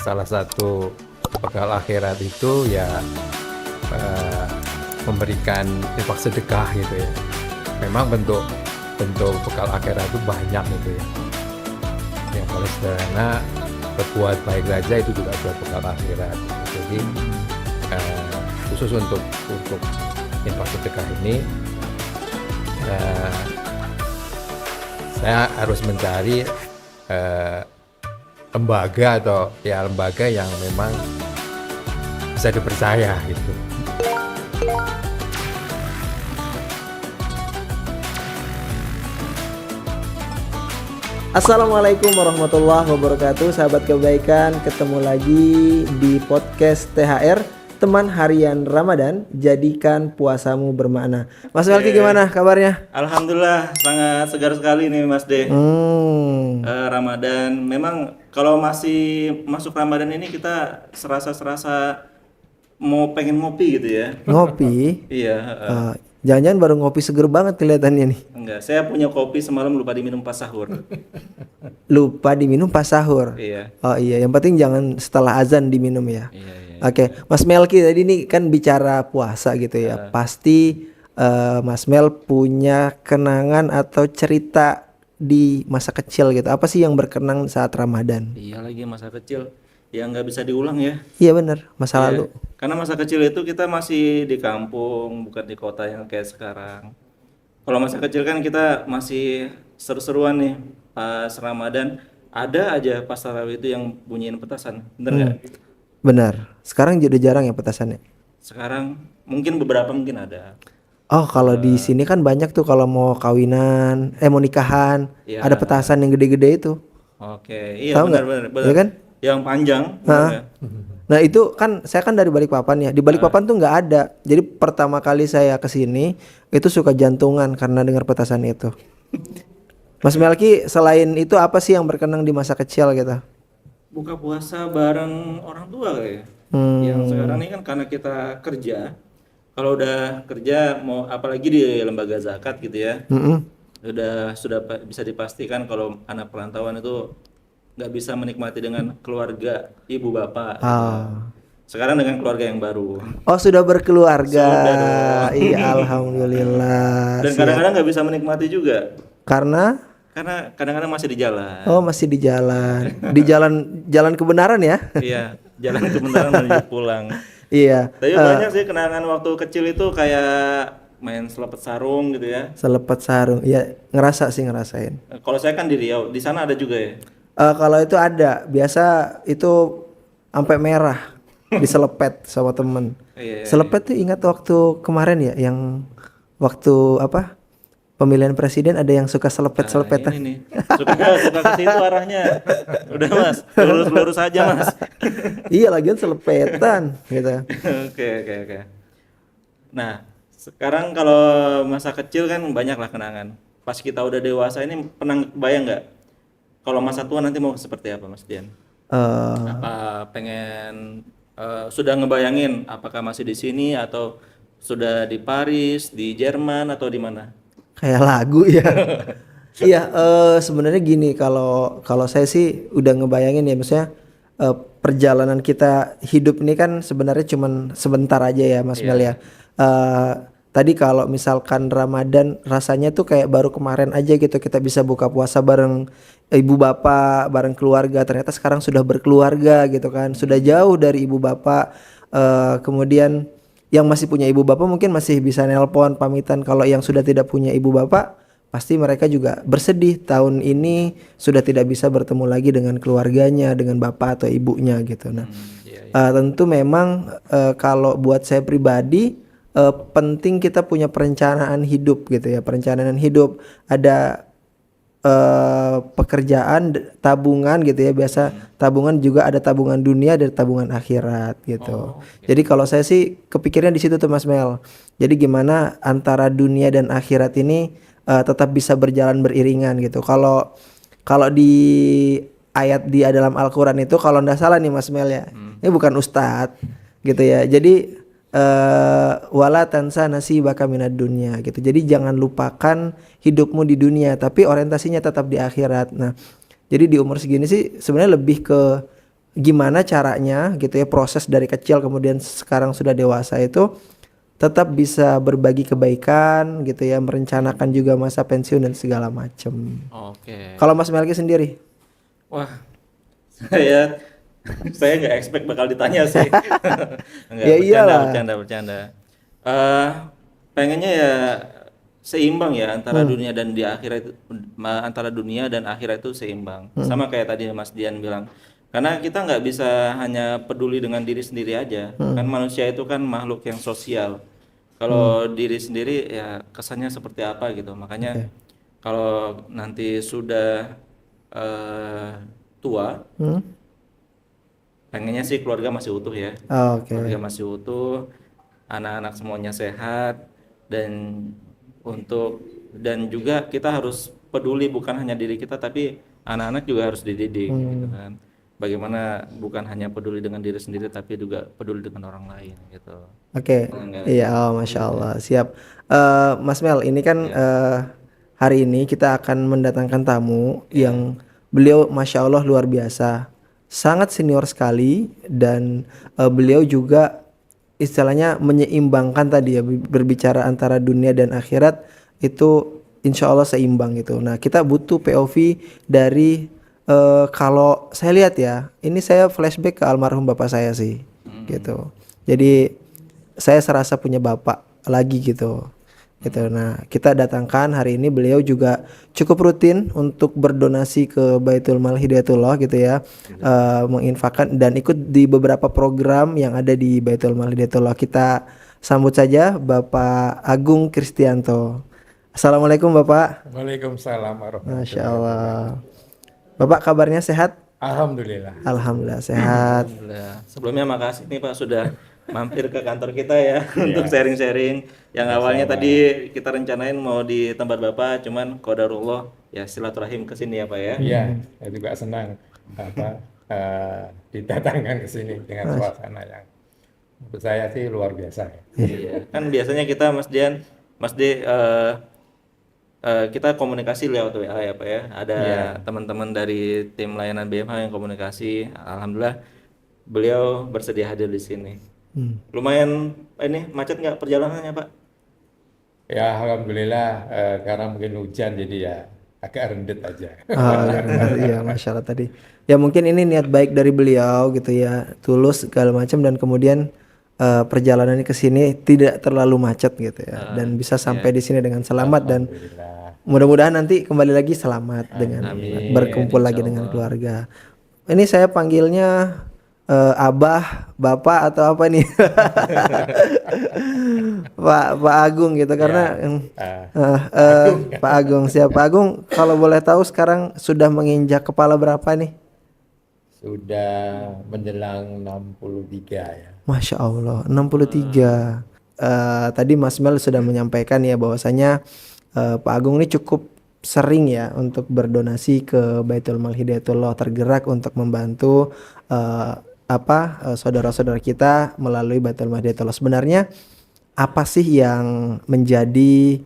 salah satu bekal akhirat itu ya memberikan infak sedekah gitu ya. Memang bentuk bekal akhirat itu banyak gitu ya. Yang paling sederhana, berbuat baik saja itu juga buat bekal akhirat. Jadi khusus untuk infak sedekah ini saya harus mencari lembaga yang memang bisa dipercaya gitu. Assalamualaikum warahmatullahi wabarakatuh. Sahabat kebaikan, ketemu lagi di podcast THR, teman harian Ramadan, jadikan puasamu bermakna. Mas Melki, gimana kabarnya? Alhamdulillah sangat segar sekali nih Mas De. Ramadan memang kalau masih masuk Ramadan ini kita serasa mau pengen ngopi gitu ya. Ngopi? Iya. Jangan-jangan baru ngopi seger banget kelihatannya nih. Enggak, saya punya kopi semalam lupa diminum pas sahur. Lupa diminum pas sahur. Iya. Oh iya, yang penting jangan setelah azan diminum ya. Iya. Oke, Mas Melki tadi ini kan bicara puasa gitu ya. Pasti Mas Mel punya kenangan atau cerita di masa kecil gitu. Apa sih yang berkenang saat Ramadan? Iya lagi masa kecil yang nggak bisa diulang ya. Iya benar, masa lalu. Karena masa kecil itu kita masih di kampung, bukan di kota yang kayak sekarang. Kalau masa kecil kan kita masih seru-seruan nih pas Ramadan. Ada aja pas tarawih itu yang bunyiin petasan, bener nggak? Benar. Sekarang jadi jarang ya petasannya. Sekarang mungkin beberapa mungkin ada. Oh, kalau di sini kan banyak tuh kalau mau kawinan, mau nikahan, Iya. ada petasan yang gede-gede itu. Oke, iya Tahu nggak? benar. Iya kan? Yang panjang, bener nggak? Nah itu kan saya kan dari Balikpapan ya. Di Balikpapan tuh nggak ada. Jadi pertama kali saya kesini itu suka jantungan karena dengar petasan itu. Mas Melki, selain itu apa sih yang berkenang di masa kecil gitu? Buka puasa bareng orang tua kali ya. Yang sekarang ini kan karena kita kerja. Kalau udah kerja mau apalagi di lembaga zakat gitu ya. Sudah bisa dipastikan kalau anak perantauan itu nggak bisa menikmati dengan keluarga ibu bapak. Sekarang dengan keluarga yang baru. Oh, sudah berkeluarga. Sudah dong. Iya, alhamdulillah. Dan kadang-kadang nggak bisa menikmati juga. Karena Kadang-kadang masih di jalan. oh masih di jalan. Di jalan kebenaran ya. Iya, jalan kebenaran menuju pulang. Iya. Tapi banyak sih kenangan waktu kecil itu kayak main selepet sarung gitu ya. Selepet sarung. Iya, ngerasain. Kalau saya kan di Riau, di sana ada juga ya. Kalau itu ada, biasa itu sampai merah diselepet sama temen. Iya. Selepet tuh ingat waktu kemarin ya, yang waktu apa pemilihan presiden ada yang suka selepet-selepetan. Ini nih, suka ke situ arahnya. Udah Mas, lurus aja Mas. Iya, lagian selepetan gitu. Oke. Nah, sekarang kalau masa kecil kan banyak lah kenangan. Pas kita udah dewasa ini pernah bayang nggak? Kalau masa tua nanti mau seperti apa Mas Dian? Apa pengen sudah ngebayangin apakah masih di sini atau sudah di Paris, di Jerman atau di mana? Kayak lagu ya. Iya, sebenarnya gini, kalau saya sih udah ngebayangin ya, maksudnya perjalanan kita hidup ini kan sebenarnya cuman sebentar aja ya Mas Mel ya. Tadi kalau misalkan Ramadan rasanya tuh kayak baru kemarin aja gitu kita bisa buka puasa bareng ibu bapak, bareng keluarga. Ternyata sekarang sudah berkeluarga gitu kan, sudah jauh dari ibu bapak. Kemudian yang masih punya ibu bapak mungkin masih bisa nelpon pamitan. Kalau yang sudah tidak punya ibu bapak, pasti mereka juga bersedih tahun ini sudah tidak bisa bertemu lagi dengan keluarganya, dengan bapak atau ibunya gitu. Nah, tentu memang kalau buat saya pribadi penting kita punya perencanaan hidup gitu ya. Perencanaan hidup, ada pekerjaan, tabungan gitu ya. Biasa tabungan juga ada tabungan dunia dan tabungan akhirat gitu. Jadi kalau saya sih kepikirnya di situ tuh Mas Mel. Jadi gimana antara dunia dan akhirat ini tetap bisa berjalan beriringan gitu. Kalau di ayat di dalam Al-Qur'an itu kalau enggak salah nih Mas Mel ya. Ini bukan ustadz gitu ya. Jadi wala tansa nasibaka minad dunya gitu. Jadi jangan lupakan hidupmu di dunia tapi orientasinya tetap di akhirat. Nah, jadi di umur segini sih sebenarnya lebih ke gimana caranya gitu ya, proses dari kecil kemudian sekarang sudah dewasa itu tetap bisa berbagi kebaikan gitu ya, merencanakan juga masa pensiun dan segala macam. Oke. Kalau Mas Melki sendiri? Wah, saya saya nggak expect bakal ditanya sih. Enggak, Ya bercanda, iyalah. bercanda. Eh, pengennya ya seimbang ya antara dunia dan di akhirat itu, antara dunia dan akhirat itu seimbang. Sama kayak tadi Mas Dian bilang. Karena kita nggak bisa hanya peduli dengan diri sendiri aja. Kan manusia itu kan makhluk yang sosial. Kalau diri sendiri ya kesannya seperti apa gitu. Makanya kalau nanti sudah tua, Hmm? pengennya sih keluarga masih utuh ya. Oke. Keluarga masih utuh, anak-anak semuanya sehat, dan dan juga kita harus peduli bukan hanya diri kita tapi anak-anak juga harus dididik gitu kan. Bagaimana bukan hanya peduli dengan diri sendiri tapi juga peduli dengan orang lain gitu. Oke, Enggak. iya, oh, Masya Allah, siap. Mas Mel, ini kan hari ini kita akan mendatangkan tamu yang beliau Masya Allah luar biasa, sangat senior sekali dan beliau juga istilahnya menyeimbangkan tadi ya, berbicara antara dunia dan akhirat itu Insya Allah seimbang gitu. Nah, kita butuh POV dari kalau saya lihat ya, ini saya flashback ke almarhum bapak saya sih, gitu. Jadi saya serasa punya bapak lagi gitu. Nah, kita datangkan hari ini, beliau juga cukup rutin untuk berdonasi ke Baitul Mal Hidayatullah gitu ya. Menginfakkan dan ikut di beberapa program yang ada di Baitul Mal Hidayatullah. Kita sambut saja Bapak Agung Kristianto. Assalamualaikum Bapak. Waalaikumsalam warahmatullahi Masya Allah. Bapak kabarnya sehat? Alhamdulillah. Alhamdulillah sehat. Alhamdulillah. Sebelumnya makasih nih Pak sudah mampir ke kantor kita ya untuk sharing-sharing. Yang awalnya tadi kita rencanain mau di tempat Bapak, cuman qadarullah ya silaturahim ke sini ya Pak ya. Iya, saya juga senang didatangkan ke sini dengan suasana yang menurut saya sih luar biasa ya. Iya. Kan biasanya kita Mas Dian, Mas D kita komunikasi lewat WA ya Pak ya. Ada teman-teman dari tim layanan BMH yang komunikasi. Alhamdulillah beliau bersedia hadir di sini. Lumayan ini macet nggak perjalanannya Pak? Ya alhamdulillah karena mungkin hujan jadi ya agak rendet aja. Iya, Masya Allah tadi. Ya mungkin ini niat baik dari beliau gitu ya, tulus segala macam dan kemudian perjalanannya ke sini tidak terlalu macet gitu ya, dan bisa sampai di sini dengan selamat dan mudah-mudahan nanti kembali lagi selamat dengan berkumpul lagi dengan keluarga. Ini saya panggilnya Abah, Bapak atau apa nih? Pak Agung gitu karena Pak Agung, siapa Pak Agung, kalau boleh tahu sekarang sudah menginjak kepala berapa nih? Sudah menjelang 63 ya. Masya Allah 63. Tadi Mas Mel sudah menyampaikan ya bahwasanya Pak Agung ini cukup sering ya untuk berdonasi ke Baitul Mal Hidayatullah, tergerak untuk membantu saudara-saudara kita melalui Baitul Mal Hidayatullah. Sebenarnya apa sih yang menjadi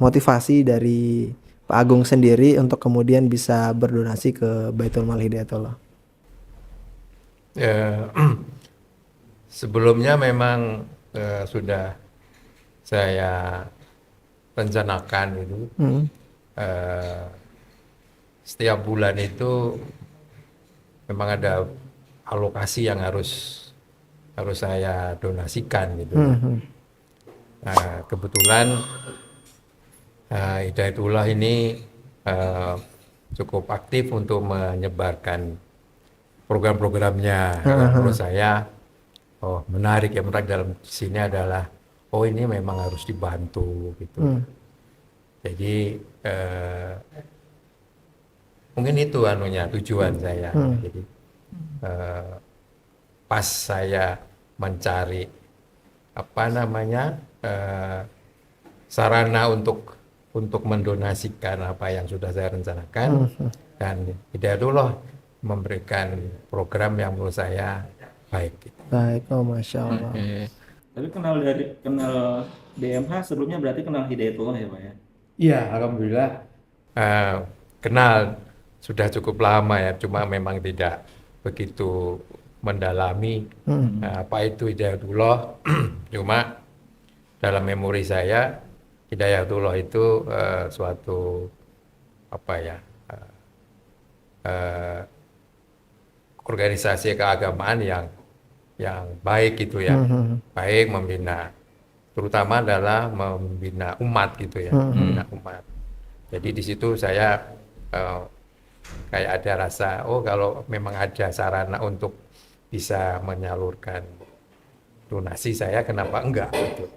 motivasi dari Pak Agung sendiri untuk kemudian bisa berdonasi ke Baitul Mal Hidayatullah? Sebelumnya memang sudah saya rencanakan itu setiap bulan itu memang ada alokasi yang harus saya donasikan gitu. Nah, kebetulan Hidayatullah ini cukup aktif untuk menyebarkan program-programnya. Menurut saya menarik dalam sini adalah ini memang harus dibantu gitu. Jadi mungkin itu tujuan saya. Jadi pas saya mencari sarana untuk mendonasikan apa yang sudah saya rencanakan, dan Hidayatullah memberikan program yang menurut saya baik. Baik, oh Masya Allah. Tapi kenal BMH sebelumnya berarti kenal Hidayatullah ya Pak ya? Iya, alhamdulillah kenal sudah cukup lama ya, cuma memang tidak begitu mendalami apa itu Hidayatullah. Cuma dalam memori saya Hidayatullah itu suatu apa ya eh, organisasi keagamaan yang baik gitu ya, baik membina, terutama adalah membina umat gitu ya, membina umat. Jadi di situ saya eh, kayak ada rasa, oh kalau memang ada sarana untuk bisa menyalurkan donasi saya, kenapa enggak gitu.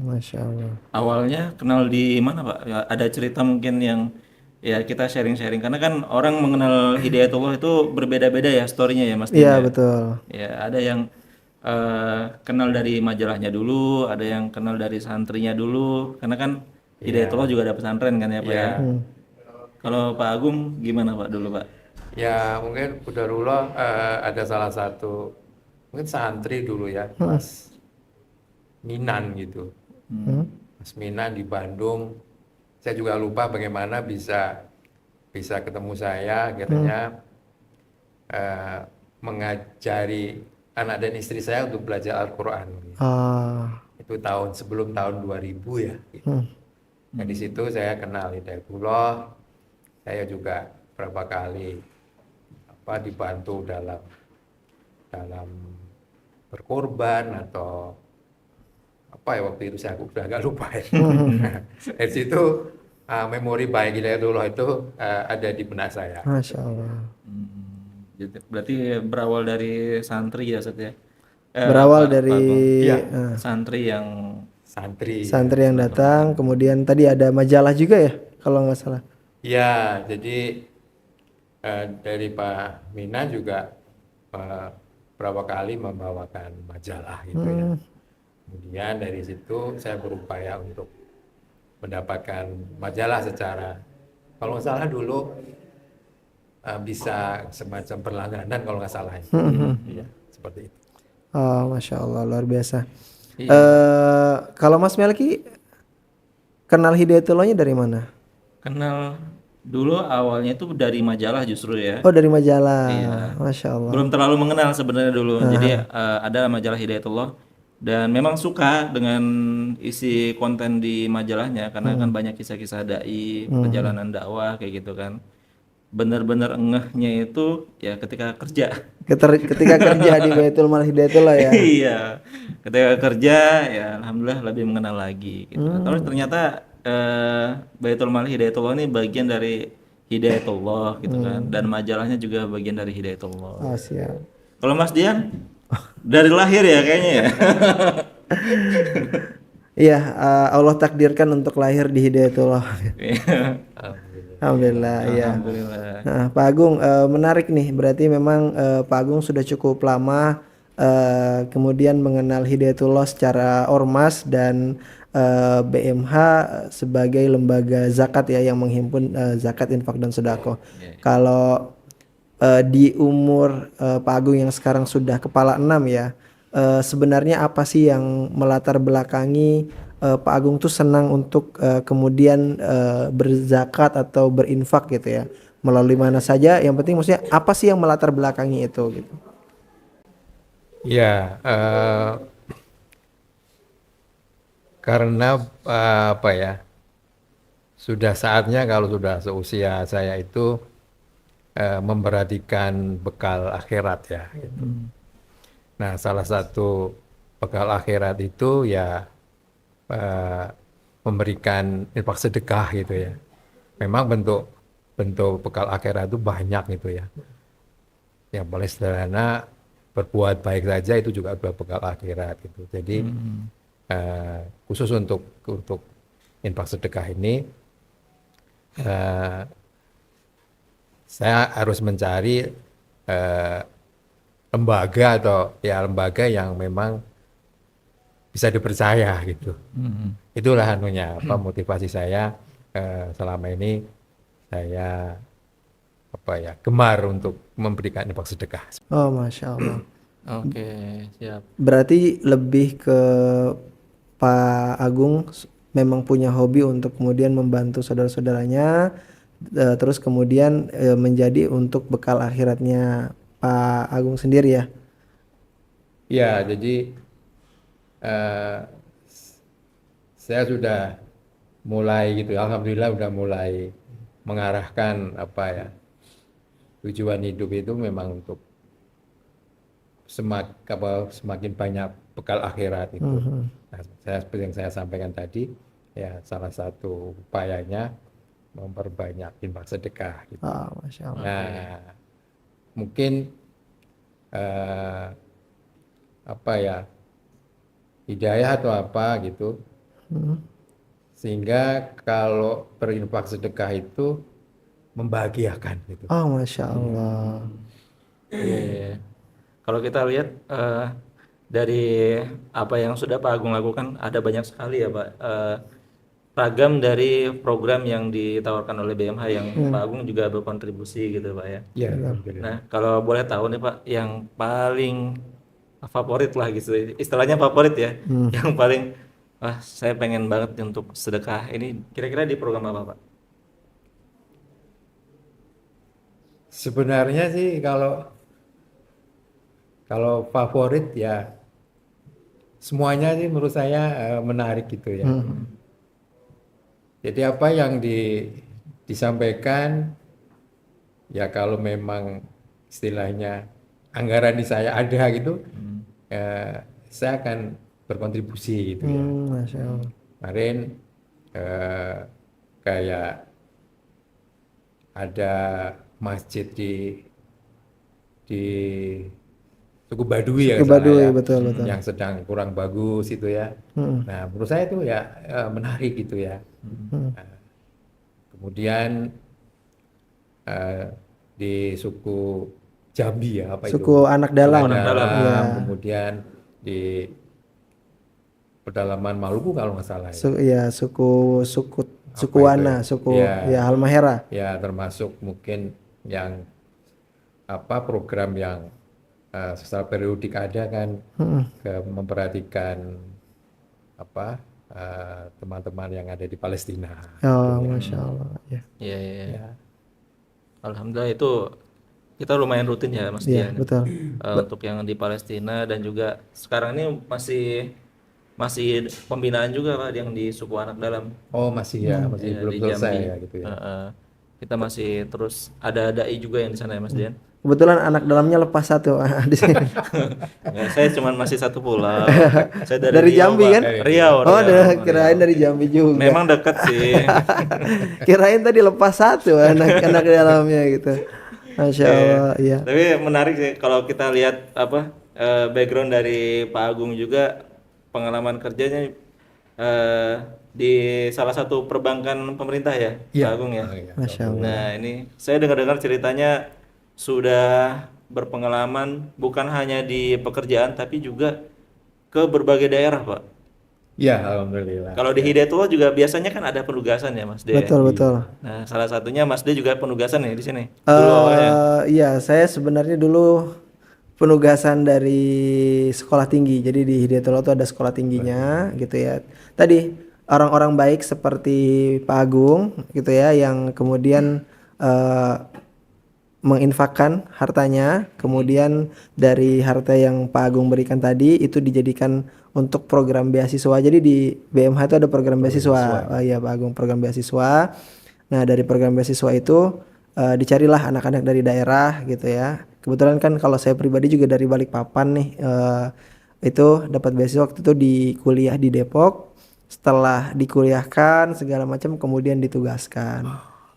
Masya Allah. Awalnya kenal di mana Pak? Ya, ada cerita mungkin yang ya kita sharing-sharing karena kan orang mengenal Hidayatullah itu berbeda-beda ya story-nya ya Mas Dian Iya ya. betul. Ya, ada yang kenal dari majalahnya dulu, ada yang kenal dari santrinya dulu karena kan Hidayatullah juga ada pesantren kan ya Pak ya. Kalau Pak Agung gimana Pak dulu Pak? Ya mungkin Qadarullah ada salah satu mungkin santri dulu ya, Mas Minan gitu. Mas Minan di Bandung. Saya juga lupa bagaimana bisa ketemu saya, katanya mengajari anak dan istri saya untuk belajar Al-Quran. Ah, Itu sebelum tahun 2000 ya. Gitu. Nah di situ saya kenal Hidayatullah. Saya juga berapa kali dibantu dalam berkorban atau apa ya waktu itu saya udah agak lupa ya. Dari situ memori baik Hidayatullah itu ada di benak saya. Masya Allah. Jadi berarti berawal dari santri ya Ustaz ya? Berawal Pak dari Agung. Iya. Santri yang santri yang datang, kemudian tadi ada majalah juga ya, kalau nggak salah. Ya, jadi dari Pak Mina juga berapa kali membawakan majalah gitu ya. Kemudian dari situ saya berupaya untuk mendapatkan majalah secara, kalau nggak salah dulu bisa semacam berlangganan kalau nggak salah. Iya, seperti itu. Oh, Masya Allah, luar biasa. Iya. Kalau Mas Melki kenal Hidayatullahnya dari mana? kenal dulu awalnya itu dari majalah justru ya. Oh, dari majalah. Iya. Masya Allah. Belum terlalu mengenal sebenarnya dulu. Jadi ada majalah Hidayatullah dan memang suka dengan isi konten di majalahnya karena kan banyak kisah-kisah dai, perjalanan dakwah kayak gitu kan. Bener-bener ngehnya itu ya ketika kerja. Ketika kerja di Baitul Mal Hidayatullah ya. Iya. Ketika kerja ya alhamdulillah lebih mengenal lagi gitu. Terus ternyata Baitul Mal Hidayatullah ini bagian dari Hidayatullah gitu kan dan majalahnya juga bagian dari Hidayatullah. Oh, siap. Kalau Mas Dian dari lahir ya kayaknya ya. Iya, Allah takdirkan untuk lahir di Hidayatullah. Alhamdulillah, iya. Alhamdulillah. Nah, Pak Agung, menarik nih. Berarti memang Pak Agung sudah cukup lama kemudian mengenal Hidayatullah secara ormas dan BMH sebagai lembaga zakat ya yang menghimpun zakat, infak dan sedekah. Kalau di umur Pak Agung yang sekarang sudah kepala 6 ya, sebenarnya apa sih yang melatar belakangi Pak Agung tuh senang untuk kemudian berzakat atau berinfak gitu ya, melalui mana saja, yang penting maksudnya apa sih yang melatar belakangi itu gitu. Ya, karena apa ya, sudah saatnya kalau sudah seusia saya itu memperhatikan bekal akhirat ya. Gitu. Nah, salah satu bekal akhirat itu ya memberikan infak sedekah gitu ya. Memang bentuk bekal akhirat itu banyak gitu ya. Yang paling sederhana berbuat baik saja itu juga adalah bekal akhirat gitu. Jadi khusus untuk infak sedekah ini saya harus mencari lembaga yang memang bisa dipercaya gitu. Itulah motivasi saya selama ini saya gemar untuk memberikan infak sedekah. Oh, Masya Allah. Oke, siap. Berarti lebih ke Pak Agung memang punya hobi untuk kemudian membantu saudara-saudaranya, terus kemudian menjadi untuk bekal akhiratnya Pak Agung sendiri ya. Ya, jadi eh, saya sudah mulai gitu, alhamdulillah udah mulai mengarahkan apa ya, tujuan hidup itu memang untuk semakin banyak bekal akhirat itu. Nah, seperti yang saya sampaikan tadi, ya salah satu upayanya memperbanyak infak sedekah gitu. Ah, Masya Allah. Nah, mungkin eh, apa ya, hidayah atau apa gitu, sehingga kalau berinfak sedekah itu membahagiakan gitu. Oh, Masya Allah. Iya. Kalau kita lihat dari apa yang sudah Pak Agung lakukan ada banyak sekali ya Pak, ragam dari program yang ditawarkan oleh BMH yang Pak Agung juga berkontribusi gitu Pak ya. Ya, alhamdulillah. Nah kalau boleh tahu nih Pak, yang paling favorit lah gitu, istilahnya favorit ya, yang paling saya pengen banget untuk sedekah ini kira-kira di program apa Pak? Sebenarnya sih kalau favorit ya semuanya sih menurut saya menarik gitu ya. Jadi apa yang disampaikan ya, kalau memang istilahnya anggaran di saya ada gitu, saya akan berkontribusi gitu ya. Masya Allah. Kemarin kayak ada masjid di suku Baduy ya, Suku sana Baduy, ya, betul, betul. yang sedang kurang bagus itu ya. Nah, menurut saya itu ya menarik gitu ya. Nah, kemudian di suku Jambi ya, apa itu? Suku anak dalam. Anak dalam. Iya. Kemudian di pedalaman Maluku kalau nggak salah ya. Ya, suku Apa Wana, itu? suku ya Halmahera. Ya, termasuk mungkin yang apa program yang secara periodik ada kan, memperhatikan apa teman-teman yang ada di Palestina. Oh, Masya Allah. Ya. Iya, iya, iya. Ya. Alhamdulillah itu kita lumayan rutin ya Mas Iya, Dian. betul. Untuk yang di Palestina dan juga sekarang ini masih pembinaan juga Pak yang di suku anak dalam. Oh, masih ya, masih Ya, belum di selesai Jambi. ya gitu ya. Kita masih terus ada dai juga yang di sana ya Mas Dian. Kebetulan anak dalamnya lepas satu di sini. Ya, saya cuma masih satu pulau. Saya Dari Riau, Jambi Pak. kan? Riau. Oh, Riau. kirain dari Jambi juga. Memang dekat sih. Kirain tadi lepas satu anak dalamnya gitu. Masya Allah, iya. Tapi menarik sih kalau kita lihat apa background dari Pak Agung juga, pengalaman kerjanya di salah satu perbankan pemerintah ya, Pak Agung ya. Masya Allah. Nah ini saya dengar-dengar ceritanya sudah berpengalaman bukan hanya di pekerjaan tapi juga ke berbagai daerah Pak. Ya, alhamdulillah. Kalau di Hidayatullah juga biasanya kan ada penugasan ya Mas De. Betul, betul. Nah salah satunya Mas De juga penugasan ya di sini. Dulu awalnya. Iya, saya sebenarnya dulu penugasan dari sekolah tinggi. Jadi di Hidayatullah itu ada sekolah tingginya gitu ya. Tadi orang-orang baik seperti Pak Agung gitu ya yang kemudian menginfakkan hartanya, kemudian dari harta yang Pak Agung berikan tadi itu dijadikan untuk program beasiswa. Jadi di BMH itu ada program beasiswa. Oh iya Pak Agung, program beasiswa. Nah, dari program beasiswa itu dicarilah anak-anak dari daerah gitu ya. Kebetulan kan kalau saya pribadi juga dari Balikpapan nih, itu dapat beasiswa waktu itu di kuliah di Depok. Setelah dikuliahkan segala macam kemudian ditugaskan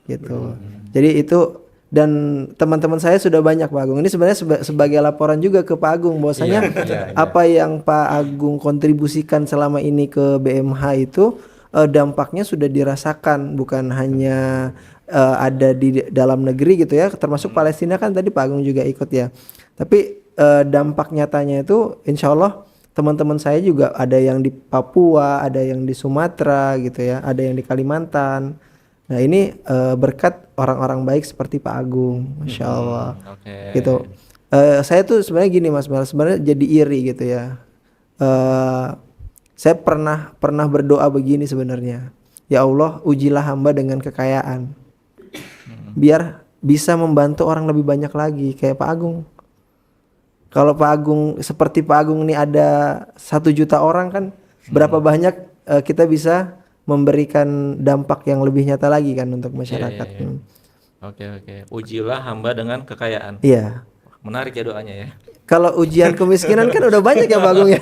gitu. Jadi itu, dan teman-teman saya sudah banyak Pak Agung. Ini sebenarnya sebagai laporan juga ke Pak Agung bahwasanya apa yang Pak Agung kontribusikan selama ini ke BMH itu dampaknya sudah dirasakan, bukan hanya ada di dalam negeri gitu ya, termasuk Palestina kan tadi Pak Agung juga ikut ya. Tapi dampak nyatanya itu insya Allah teman-teman saya juga ada yang di Papua, ada yang di Sumatera gitu ya, ada yang di Kalimantan. Nah ini berkat orang-orang baik seperti Pak Agung, Masya Allah. Gitu. Saya tuh sebenarnya gini Mas Mel, sebenarnya jadi iri gitu ya. Saya pernah berdoa begini sebenarnya. Ya Allah, ujilah hamba dengan kekayaan, biar bisa membantu orang lebih banyak lagi kayak Pak Agung. Kalau Pak Agung seperti Pak Agung ini ada 1 juta orang kan, berapa banyak kita bisa memberikan dampak yang lebih nyata lagi kan untuk masyarakat. iya. Oke. Ujilah hamba dengan kekayaan. Iya. Menarik ya doanya ya. Kalau ujian kemiskinan kan udah banyak ya Pak Agung ya.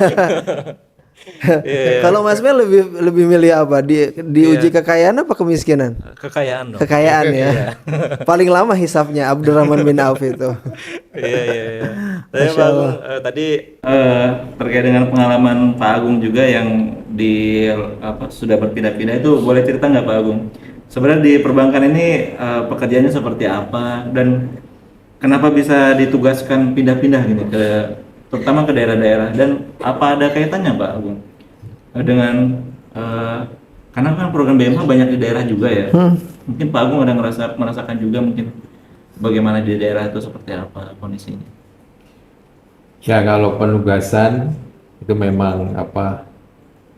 Iya. Kalau Mas Mel lebih milih apa? Diuji kekayaan apa kemiskinan? Kekayaan dong. Kekayaan ya. Paling lama hisapnya Abdurrahman bin Auf itu. Iya. Tapi Pak Agung tadi terkait dengan pengalaman Pak Agung juga yang sudah berpindah-pindah itu boleh cerita nggak Pak Agung? Sebenarnya di perbankan ini pekerjaannya seperti apa dan kenapa bisa ditugaskan pindah-pindah gini terutama ke daerah-daerah dan apa ada kaitannya Pak Agung dengan karena kan program BMH banyak di daerah juga ya. Mungkin Pak Agung ada merasakan juga mungkin bagaimana di daerah itu seperti apa kondisinya. Ya kalau penugasan itu memang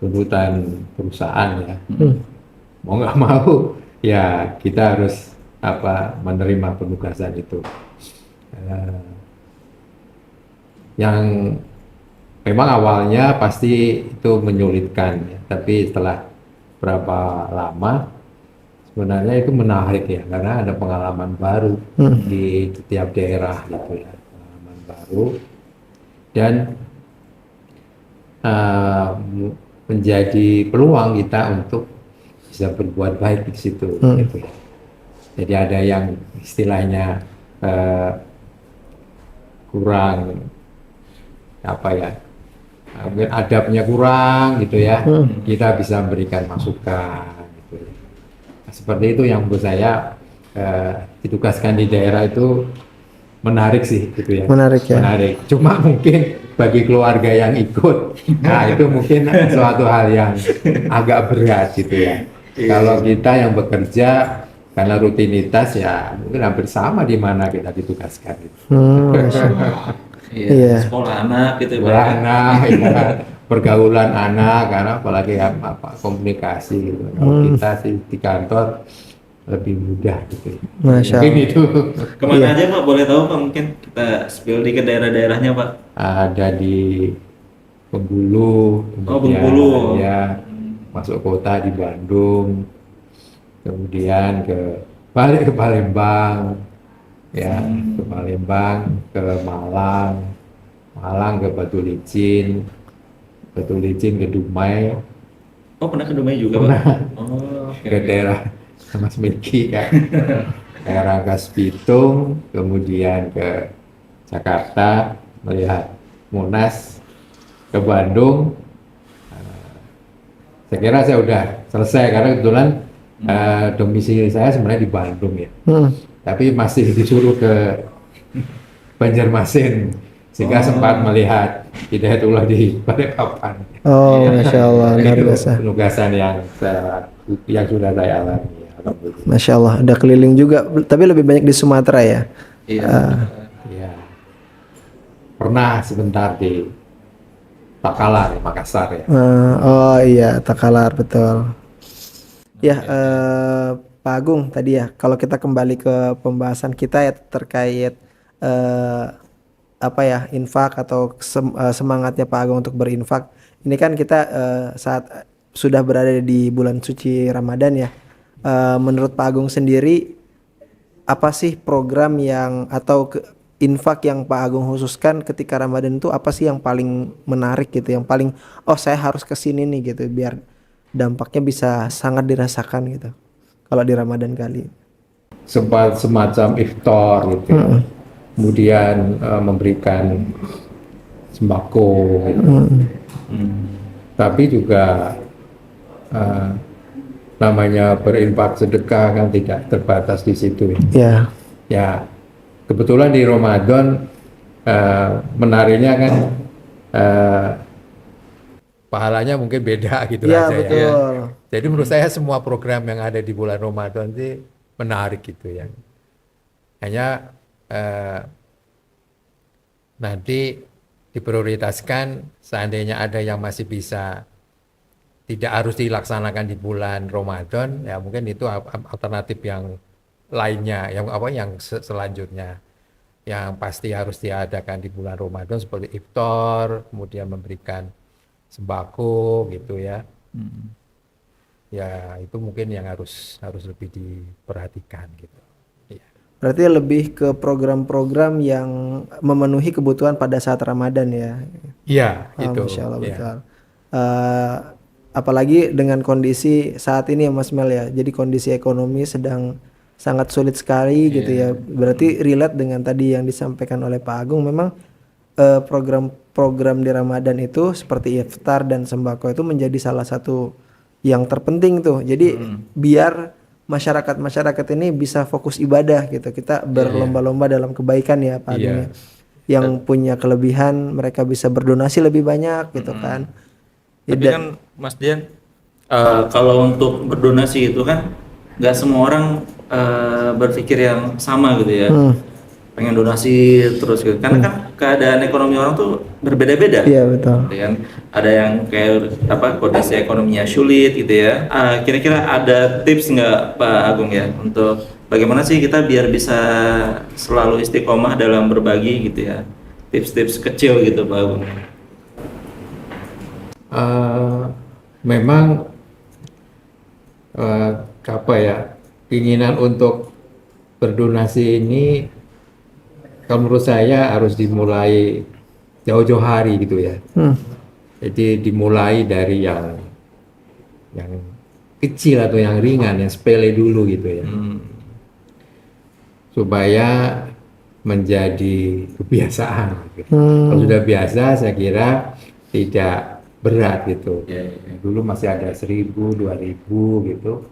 tuntutan perusahaan ya. Mau nggak mau ya kita harus menerima penugasan itu. Yang memang awalnya pasti itu menyulitkan ya, tapi setelah berapa lama sebenarnya itu menarik ya karena ada pengalaman baru di setiap daerah gitu ya, pengalaman baru dan menjadi peluang kita untuk bisa berbuat baik di situ gitu ya. Jadi ada yang istilahnya kurang mungkin adabnya kurang gitu ya, kita bisa memberikan masukan gitu ya. Nah, seperti itu yang menurut saya ditugaskan di daerah itu menarik sih gitu ya. Menarik ya. Menarik. Cuma mungkin bagi keluarga yang ikut, nah itu mungkin suatu hal yang agak berat gitu ya. Kalau kita yang bekerja karena rutinitas ya mungkin hampir sama di mana kita ditugaskan gitu. Iya. Sekolah anak gitu Sekolah anak, ya, pergaulan anak, karena apalagi komunikasi gitu. Kalau kita sih di kantor lebih mudah gitu. Masya Mungkin Allah. itu Kemana aja Pak? Boleh tahu Pak? Mungkin kita spill dikit daerah-daerahnya Pak. ada di Bengkulu, Bengkulu. ya masuk kota di Bandung, kemudian balik ke Palembang, ya ke Palembang, ke Malang, ke Batu Licin ke Dumai, Oh pernah ke Dumai juga Pernah. Pak? Oh, oke. ke daerah Mas Milki kan, daerah Rangkas Bitung, kemudian ke Jakarta melihat Monas, ke Bandung. Saya kira saya udah selesai karena kebetulan domisili saya sebenarnya di Bandung ya. Tapi masih disuruh ke Banjarmasin sehingga sempat melihat Hidayatullah di Balikpapan. Oh, Masya Allah, luar Itu biasa. penugasan yang sudah saya alami. Alhamdulillah. Masya Allah, udah keliling juga, tapi lebih banyak di Sumatera ya. Iya. Ya. Pernah sebentar di Takalar, Makassar ya. Oh iya, Takalar betul. Ya, Pak Agung tadi ya, kalau kita kembali ke pembahasan kita ya terkait infak atau semangatnya Pak Agung untuk berinfak. Ini kan kita saat sudah berada di bulan suci Ramadan ya. Menurut Pak Agung sendiri, apa sih program yang atau infak yang Pak Agung khususkan ketika Ramadan itu apa sih yang paling menarik gitu, yang paling saya harus kesini nih gitu biar dampaknya bisa sangat dirasakan gitu kalau di Ramadan kali. Sempat semacam iftar gitu ya. Kemudian memberikan sembako gitu. Tapi juga namanya berinfak sedekah kan tidak terbatas di situ Ya. ya. Kebetulan di Ramadan menariknya kan pahalanya mungkin beda gitu Ya, aja betul. ya. Jadi menurut saya semua program yang ada di bulan Ramadan sih menarik gitu ya. Hanya nanti diprioritaskan seandainya ada yang masih bisa tidak harus dilaksanakan di bulan Ramadan ya mungkin itu alternatif yang lainnya yang selanjutnya yang pasti harus diadakan di bulan Ramadan seperti iftar, kemudian memberikan sembako gitu ya. Ya itu mungkin yang harus lebih diperhatikan gitu. Iya. Berarti lebih ke program-program yang memenuhi kebutuhan pada saat Ramadan ya. Iya, Oh, itu. Masya Allah Iya. betul. Apalagi dengan kondisi saat ini ya Mas Mel ya. Jadi kondisi ekonomi sedang sangat sulit sekali gitu ya. Berarti relate dengan tadi yang disampaikan oleh Pak Agung. Memang program-program di Ramadan itu seperti iftar dan sembako itu menjadi salah satu yang terpenting tuh. Jadi biar masyarakat ini bisa fokus ibadah gitu. Kita berlomba-lomba dalam kebaikan ya Pak Agung ya. Yang punya kelebihan mereka bisa berdonasi lebih banyak gitu kan. Tapi kan Mas Dian, kalau untuk berdonasi itu kan nggak semua orang berpikir yang sama gitu ya. Pengen donasi terus gitu. Karena kan keadaan ekonomi orang tuh berbeda-beda. Iya betul. Gitu kan. Ada yang kayak kondisi ekonominya sulit gitu ya. Kira-kira ada tips nggak Pak Agung ya untuk bagaimana sih kita biar bisa selalu istiqomah dalam berbagi gitu ya? Tips-tips kecil gitu Pak Agung. Memang apa ya, keinginan untuk berdonasi ini kalau menurut saya harus dimulai jauh-jauh hari gitu ya. Jadi dimulai dari yang kecil atau yang ringan, yang sepele dulu gitu ya. Supaya menjadi kebiasaan. Gitu. Kalau sudah biasa, saya kira tidak berat gitu. Dulu masih ada 1.000, 2.000 gitu.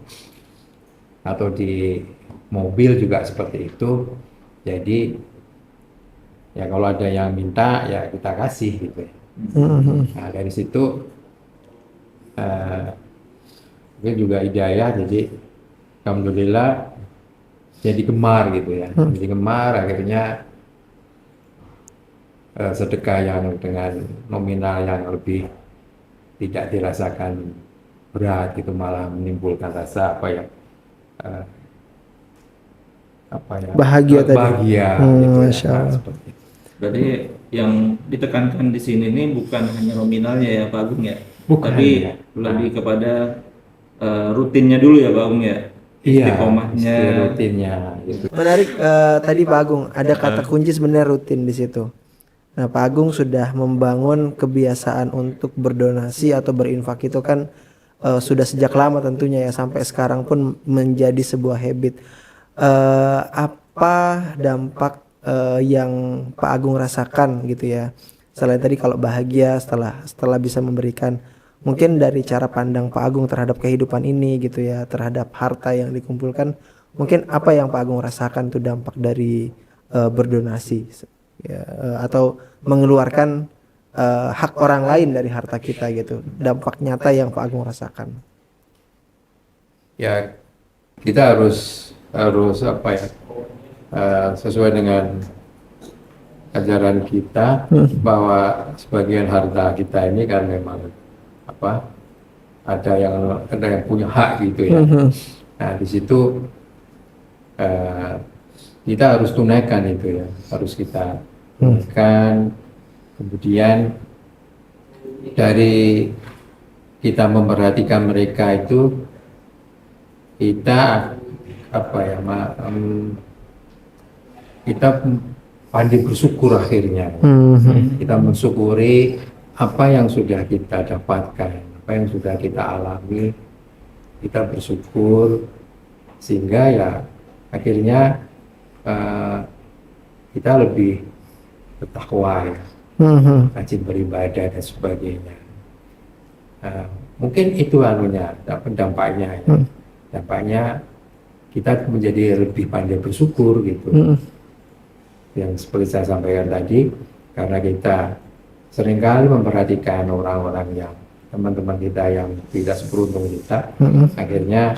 Atau di mobil juga seperti itu. Jadi ya kalau ada yang minta ya kita kasih gitu ya. Nah dari situ mungkin juga hidayah, jadi alhamdulillah jadi gemar gitu ya. Jadi gemar akhirnya sedekah yang dengan nominal yang lebih tidak dirasakan berat gitu, malah menimbulkan rasa Bahagia tadi. bahagia gitu ya. Masya Allah. Seperti itu. Berarti yang ditekankan di sini ini bukan hanya nominalnya ya Pak Agung ya, Bukan, tapi ya. lebih kepada rutinnya dulu ya Pak Agung ya, istiqomahnya. Rutinnya gitu. Menarik tadi Pak Agung ada kata kunci sebenarnya rutin di situ. Nah Pak Agung sudah membangun kebiasaan untuk berdonasi atau berinfak itu kan sudah sejak lama tentunya ya, sampai sekarang pun menjadi sebuah habit. Apa dampak yang Pak Agung rasakan gitu ya, selain tadi kalau bahagia setelah bisa memberikan, mungkin dari cara pandang Pak Agung terhadap kehidupan ini gitu ya, terhadap harta yang dikumpulkan, mungkin apa yang Pak Agung rasakan tuh dampak dari berdonasi ya, atau mengeluarkan hak orang lain dari harta kita gitu, dampak nyata yang Pak Agung rasakan. Ya kita harus apa ya, sesuai dengan ajaran kita bahwa sebagian harta kita ini kan memang ada yang punya hak gitu ya. Nah di situ kita harus tunaikan itu ya, harus kita tunaikan. Kemudian dari kita memperhatikan mereka itu, kita kita pandai bersyukur akhirnya. Kita mensyukuri apa yang sudah kita dapatkan, apa yang sudah kita alami, kita bersyukur sehingga ya akhirnya kita lebih bertakwa ya, rajin beribadah dan sebagainya. Mungkin itu dampaknya ya. Dampaknya kita menjadi lebih pandai bersyukur gitu. Yang seperti saya sampaikan tadi, karena kita seringkali memperhatikan orang-orang yang teman-teman kita yang tidak seberuntung kita, akhirnya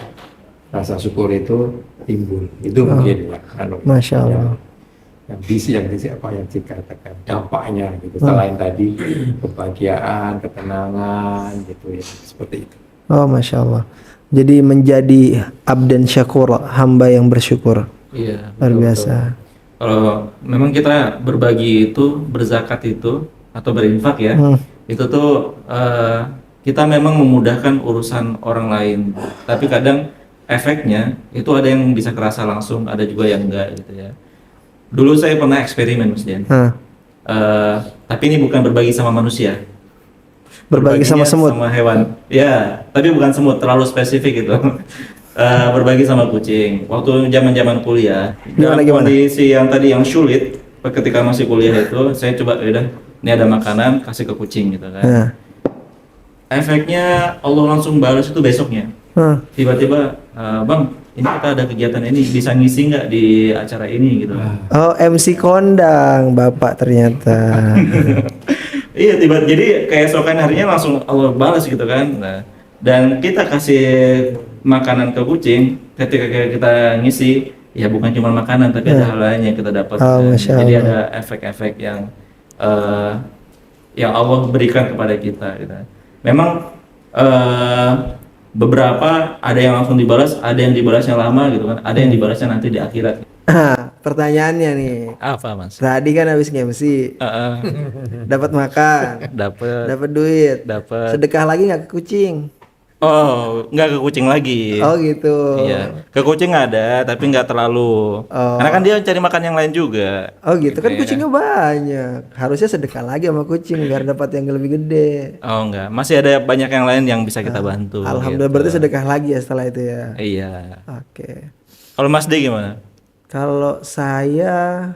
rasa syukur itu timbul. Itu mungkin ya, Masya Allah. yang dikatakan dampaknya gitu. Selain tadi kebahagiaan, ketenangan gitu ya, seperti itu. Oh Masya Allah. Jadi menjadi abdan syakur, hamba yang bersyukur. Iya. Luar biasa. kalau memang kita berbagi itu, berzakat itu atau berinfak ya, itu tuh kita memang memudahkan urusan orang lain. Tapi kadang efeknya itu ada yang bisa kerasa langsung, ada juga yang enggak gitu ya. Dulu saya pernah eksperimen Mas Dian. Tapi ini bukan berbagi sama manusia. Berbagi sama Berbaginya semut. sama hewan. Ya, tapi bukan semut, terlalu spesifik gitu. Berbagi sama kucing. Waktu zaman-zaman kuliah, dalam Gimana? kondisi yang tadi yang sulit, ketika masih kuliah itu, saya coba udah, ini ada makanan, kasih ke kucing gitu kan. Nah. Efeknya Allah langsung balas itu besoknya. Tiba-tiba, Bang, ini kita ada kegiatan ini, bisa ngisi nggak di acara ini gitu kan. Oh, MC kondang Bapak ternyata. Iya, jadi keesokan harinya langsung Allah balas gitu kan. Nah, dan kita kasih makanan ke kucing ketika kita ngisi, ya bukan cuma makanan tapi ada hal lain yang kita dapat. Oh, Masya Jadi Allah. ada efek-efek yang Allah berikan kepada kita gitu. Memang beberapa ada yang langsung dibalas, ada yang dibalasnya lama gitu kan, ada yang dibalasnya nanti di akhirat. Pertanyaannya nih. Apa Mas? Tadi kan habis MC, dapat makan, Dapat dapat duit, dapat. sedekah lagi nggak ke kucing? Oh, nggak ke kucing lagi. Oh gitu. Iya, ke kucing ada, tapi nggak terlalu. Oh. Karena kan dia cari makan yang lain juga. Oh gitu kan ya. kucingnya banyak. Harusnya sedekah lagi sama kucing biar dapat yang lebih gede. Oh enggak, masih ada banyak yang lain yang bisa kita bantu. Alhamdulillah gitu. berarti sedekah lagi ya setelah itu ya. Iya. Oke. Kalau Mas D gimana? Kalau saya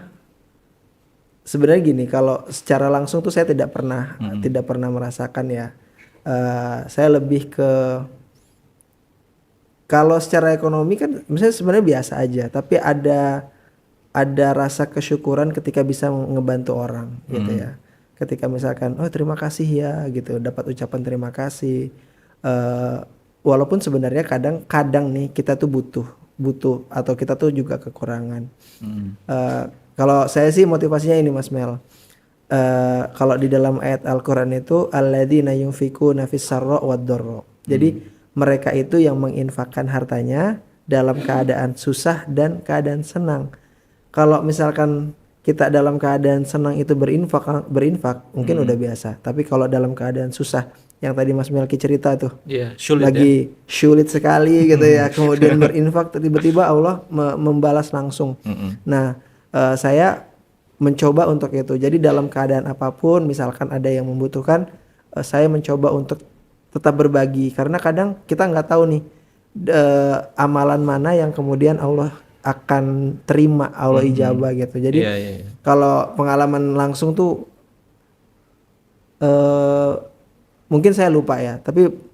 sebenarnya gini, kalau secara langsung tuh saya tidak pernah merasakan ya. Saya lebih ke kalau secara ekonomi kan misalnya sebenarnya biasa aja, tapi ada rasa kesyukuran ketika bisa ngebantu orang gitu ya. Ketika misalkan oh terima kasih ya gitu, dapat ucapan terima kasih. Walaupun sebenarnya kadang nih kita tuh butuh atau kita tuh juga kekurangan. Kalau saya sih motivasinya ini Mas Mel. Kalau di dalam ayat Al-Quran itu alladzina yunfikuna fis sarra wad dharra. Jadi mereka itu yang menginfakkan hartanya dalam keadaan susah dan keadaan senang. Kalau misalkan kita dalam keadaan senang itu berinfak mungkin udah biasa. Tapi kalau dalam keadaan susah, yang tadi Mas Melki cerita tuh, Iya, sulit lagi sulit sekali gitu ya, kemudian berinfak tiba-tiba Allah membalas langsung. Nah, saya mencoba untuk itu. Jadi dalam keadaan apapun, misalkan ada yang membutuhkan, saya mencoba untuk tetap berbagi karena kadang kita nggak tahu nih amalan mana yang kemudian Allah akan terima, Allah ijabah gitu. Jadi Iya. kalau pengalaman langsung tuh mungkin saya lupa ya, tapi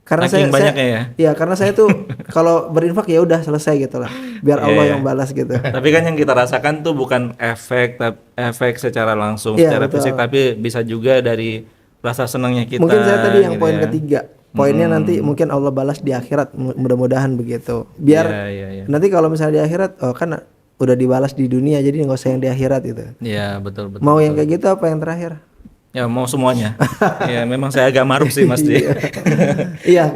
karena Saking banyaknya ya. Iya, karena saya tuh kalau berinfak ya udah selesai gitu lah. Biar Allah yang balas gitu. Tapi kan yang kita rasakan tuh bukan efek secara langsung, Iya, secara betul. fisik, tapi bisa juga dari rasa senangnya kita. Mungkin saya tadi yang gitu poin ya. ketiga. Poinnya nanti mungkin Allah balas di akhirat, mudah-mudahan begitu. Biar Iya. nanti kalau misalnya di akhirat, oh kan udah dibalas di dunia, jadi nggak usah yang di akhirat gitu. Iya, betul. Mau yang kayak gitu apa yang terakhir? Ya mau semuanya. Ya memang saya agak maruk sih Mas D. Iya,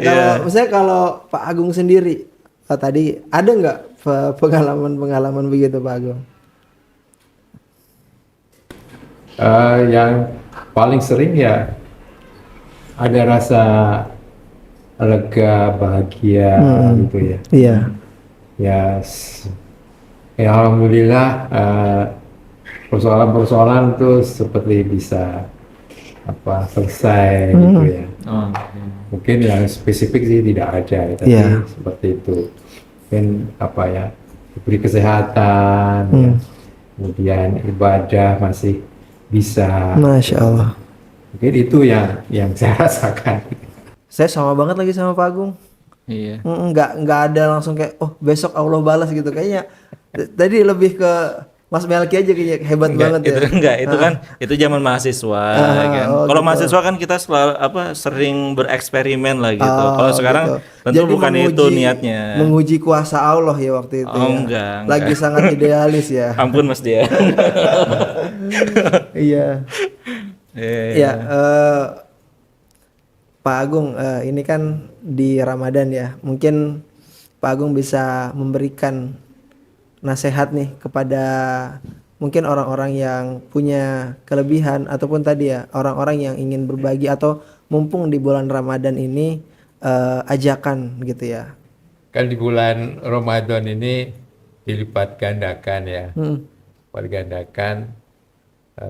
kalau Pak Agung sendiri tadi ada nggak pengalaman begitu Pak Agung? Yang paling sering ya ada rasa lega, bahagia gitu ya. Iya. Ya alhamdulillah persoalan-persoalan tuh seperti bisa selesai gitu ya. Oh, Mungkin yang spesifik sih tidak ada, tapi Iya. seperti itu. Mungkin diberi kesehatan, ya. Kemudian ibadah masih bisa. Masya Allah. Mungkin itu yang saya rasakan. Saya sama banget lagi sama Pak Agung. iya. Nggak ada langsung kayak oh besok Allah balas gitu kayaknya. Tadi lebih ke Mas Melki aja kayaknya hebat banget ya. Itu kan itu zaman mahasiswa kan. oh Kalau gitu. mahasiswa kan kita sering bereksperimen lah gitu. Oh, Kalau sekarang gitu. tentu Jadi bukan itu niatnya. Menguji kuasa Allah ya waktu itu. Oh, ya. enggak. Lagi sangat idealis ya. Ampun Mas dia. Iya. Ya, Pak Agung, ini kan di Ramadan ya. Mungkin Pak Agung bisa memberikan nasihat nih kepada mungkin orang-orang yang punya kelebihan ataupun tadi ya orang-orang yang ingin berbagi atau mumpung di bulan Ramadan ini ajakan gitu ya. Kan di bulan Ramadan ini dilipat gandakan ya, lipat gandakan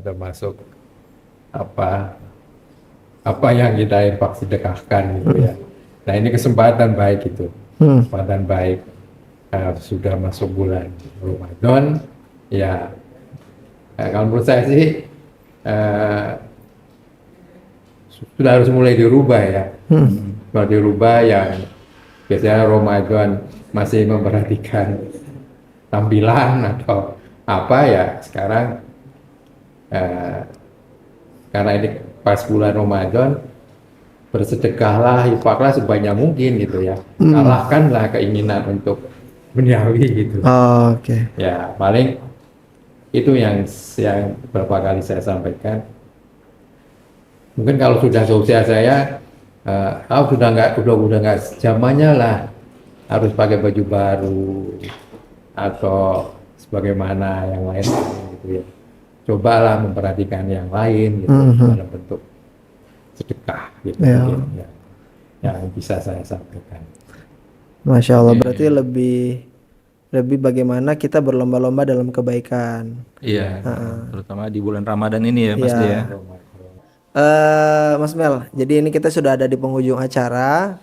termasuk apa yang kita infak sedekahkan gitu ya. Nah ini kesempatan baik itu, kesempatan baik sudah masuk bulan Ramadan ya. Kalau menurut saya sih sudah harus mulai dirubah ya, mulai dirubah yang biasanya Ramadan masih memperhatikan tampilan atau apa ya, sekarang karena ini pas bulan Ramadan, bersedekahlah, infaklah sebanyak mungkin gitu ya, kalahkanlah keinginan untuk duniawi gitu. Oke. Ya paling itu yang beberapa kali saya sampaikan. Mungkin kalau sudah seusia saya, sudah nggak zamannya lah harus pakai baju baru atau sebagaimana yang lain gitu ya. Cobalah memperhatikan yang lain gitu, dalam bentuk sedekah gitu ya, yang bisa saya sampaikan. Masya Allah, berarti lebih bagaimana kita berlomba-lomba dalam kebaikan. Iya, terutama di bulan Ramadan ini ya pasti ya. Mas Mel, jadi ini kita sudah ada di penghujung acara.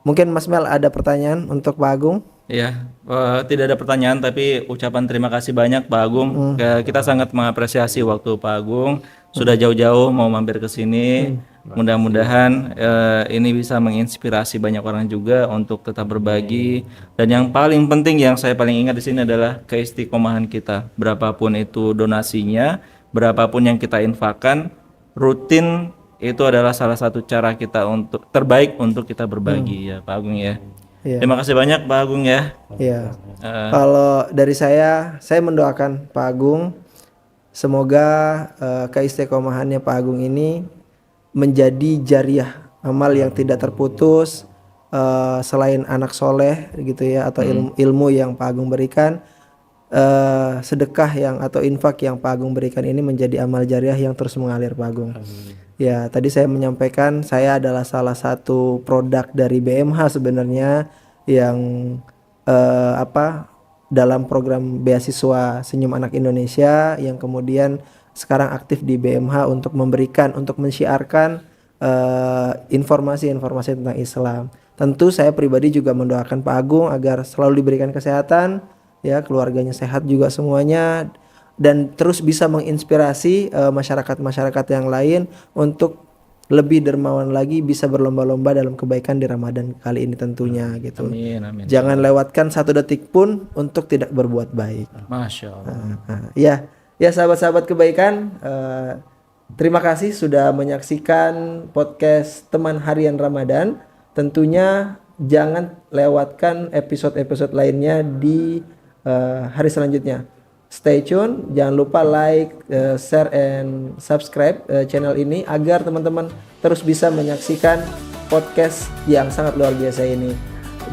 Mungkin Mas Mel ada pertanyaan untuk Pak Agung? Iya, tidak ada pertanyaan tapi ucapan terima kasih banyak Pak Agung. Kita sangat mengapresiasi waktu Pak Agung sudah jauh-jauh mau mampir ke sini. Mudah-mudahan ini bisa menginspirasi banyak orang juga untuk tetap berbagi. Dan yang paling penting yang saya paling ingat di sini adalah keistiqomahan kita. Berapapun itu donasinya, berapapun yang kita infakkan, rutin itu adalah salah satu cara kita untuk terbaik untuk kita berbagi ya Pak Agung ya. Iya. Terima kasih banyak Pak Agung ya. Iya. Kalau dari saya mendoakan Pak Agung semoga keistiqomahannya Pak Agung ini menjadi jariah amal yang tidak terputus, selain anak soleh gitu ya atau ilmu yang Pak Agung berikan, sedekah yang atau infak yang Pak Agung berikan ini menjadi amal jariah yang terus mengalir Pak Agung. Ya, tadi saya menyampaikan saya adalah salah satu produk dari BMH sebenarnya yang dalam program beasiswa Senyum Anak Indonesia yang kemudian sekarang aktif di BMH untuk memberikan, untuk mensiarkan informasi-informasi tentang Islam. Tentu saya pribadi juga mendoakan Pak Agung agar selalu diberikan kesehatan, ya keluarganya sehat juga semuanya, dan terus bisa menginspirasi masyarakat-masyarakat yang lain untuk lebih dermawan lagi, bisa berlomba-lomba dalam kebaikan di Ramadan kali ini tentunya gitu. Amin, amin. Jangan lewatkan satu detik pun untuk tidak berbuat baik. Masya Allah. Ya sahabat-sahabat kebaikan, terima kasih sudah menyaksikan podcast Teman Harian Ramadan. Tentunya jangan lewatkan episode-episode lainnya di hari selanjutnya. Stay tune, jangan lupa like, share, and subscribe channel ini agar teman-teman terus bisa menyaksikan podcast yang sangat luar biasa ini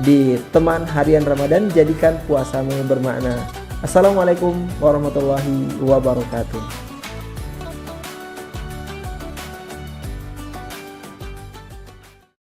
di Teman Harian Ramadan. Jadikan puasamu bermakna. Assalamualaikum warahmatullahi wabarakatuh.